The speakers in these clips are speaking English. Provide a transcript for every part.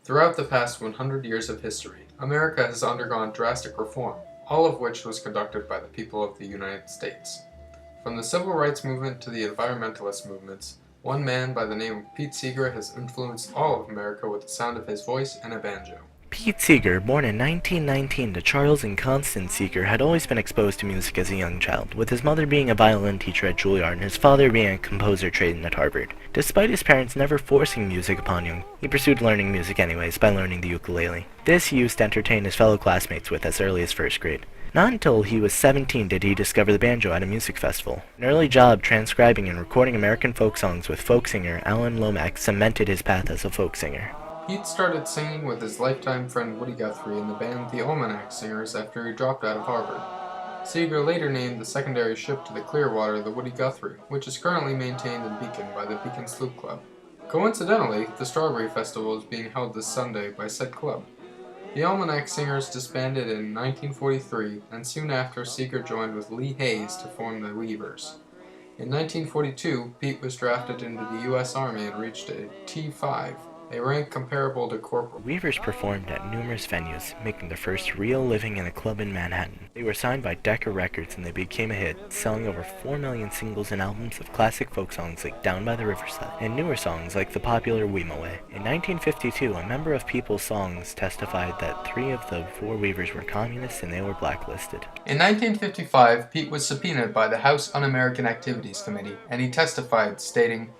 Throughout the past 100 years of history, America has undergone drastic reform, all of which was conducted by the people of the United States. From the Civil Rights Movement to the environmentalist movements, one man by the name of Pete Seeger has influenced all of America with the sound of his voice and a banjo. Pete Seeger, born in 1919 to Charles and Constance Seeger, had always been exposed to music as a young child, with his mother being a violin teacher at Juilliard and his father being a composer trained at Harvard. Despite his parents never forcing music upon him, he pursued learning music anyways by learning the ukulele. This he used to entertain his fellow classmates with as early as first grade. Not until he was 17 did he discover the banjo at a music festival. An early job transcribing and recording American folk songs with folk singer Alan Lomax cemented his path as a folk singer. Pete started singing with his lifetime friend Woody Guthrie in the band The Almanac Singers after he dropped out of Harvard. Seeger later named the secondary ship to the Clearwater the Woody Guthrie, which is currently maintained in Beacon by the Beacon Sloop Club. Coincidentally, the Strawberry Festival is being held this Sunday by said club. The Almanac Singers disbanded in 1943, and soon after Seeger joined with Lee Hayes to form the Weavers. In 1942, Pete was drafted into the U.S. Army and reached a T5, a rank comparable to corporal. Weavers performed at numerous venues, making their first real living in a club in Manhattan. They were signed by Decca Records and they became a hit, selling over 4 million singles and albums of classic folk songs like Down by the Riverside, and newer songs like the popular Weemoe. In 1952, a member of People's Songs testified that 3 of the 4 Weavers were communists and they were blacklisted. In 1955, Pete was subpoenaed by the House Un-American Activities Committee, and he testified, stating,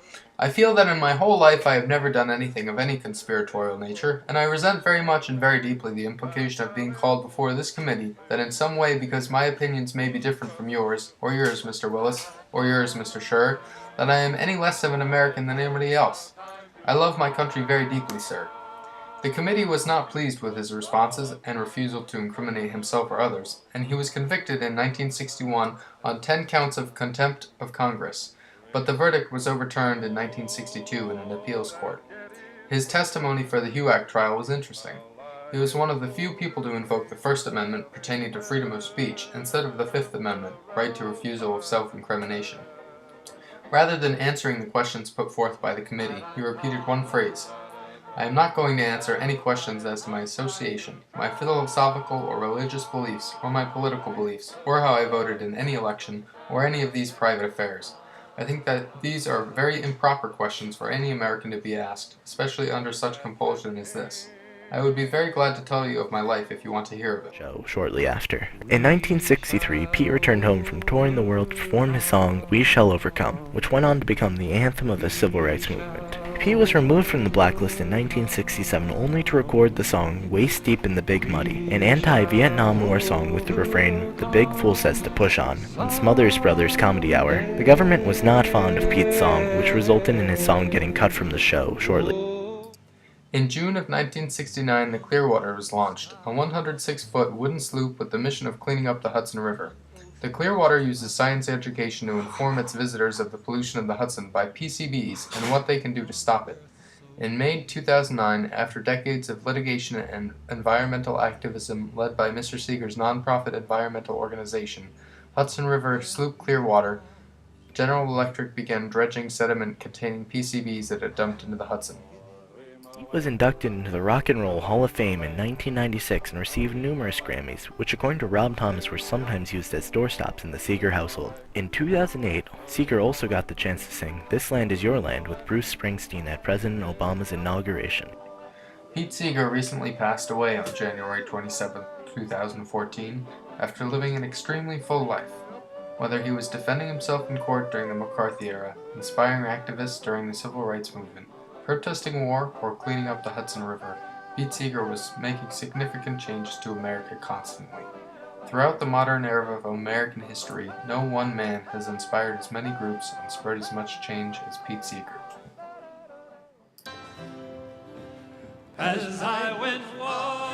"I feel that in my whole life I have never done anything of any conspiratorial nature, and I resent very much and very deeply the implication of being called before this committee that in some way, because my opinions may be different from yours, or yours, Mr. Willis, or yours, Mr. Schur, that I am any less of an American than anybody else. I love my country very deeply, sir." The committee was not pleased with his responses and refusal to incriminate himself or others, and he was convicted in 1961 on 10 counts of contempt of Congress. But the verdict was overturned in 1962 in an appeals court. His testimony for the HUAC trial was interesting. He was one of the few people to invoke the First Amendment pertaining to freedom of speech instead of the Fifth Amendment, right to refusal of self-incrimination. Rather than answering the questions put forth by the committee, he repeated one phrase: "I am not going to answer any questions as to my association, my philosophical or religious beliefs, or my political beliefs, or how I voted in any election, or any of these private affairs. I think that these are very improper questions for any American to be asked, especially under such compulsion as this. I would be very glad to tell you of my life if you want to hear of it." Shortly after. In 1963, Pete returned home from touring the world to perform his song We Shall Overcome, which went on to become the anthem of the civil rights movement. Pete was removed from the blacklist in 1967 only to record the song Waist Deep in the Big Muddy, an anti-Vietnam War song with the refrain "The Big Fool Says to Push On" Smothers Brothers Comedy Hour. The government was not fond of Pete's song, which resulted in his song getting cut from the show shortly. In June of 1969, the Clearwater was launched, a 106-foot wooden sloop with the mission of cleaning up the Hudson River. The Clearwater uses science education to inform its visitors of the pollution of the Hudson by PCBs and what they can do to stop it. In May 2009, after decades of litigation and environmental activism led by Mr. Seeger's nonprofit environmental organization, Hudson River Sloop Clearwater, General Electric began dredging sediment containing PCBs that it dumped into the Hudson. He was inducted into the Rock and Roll Hall of Fame in 1996 and received numerous Grammys, which according to Rob Thomas were sometimes used as doorstops in the Seeger household. In 2008, Seeger also got the chance to sing This Land Is Your Land with Bruce Springsteen at President Obama's inauguration. Pete Seeger recently passed away on January 27, 2014, after living an extremely full life. Whether he was defending himself in court during the McCarthy era, inspiring activists during the Civil Rights Movement, protesting war, or cleaning up the Hudson River, Pete Seeger was making significant changes to America constantly. Throughout the modern era of American history, no one man has inspired as many groups and spread as much change as Pete Seeger. As I went walking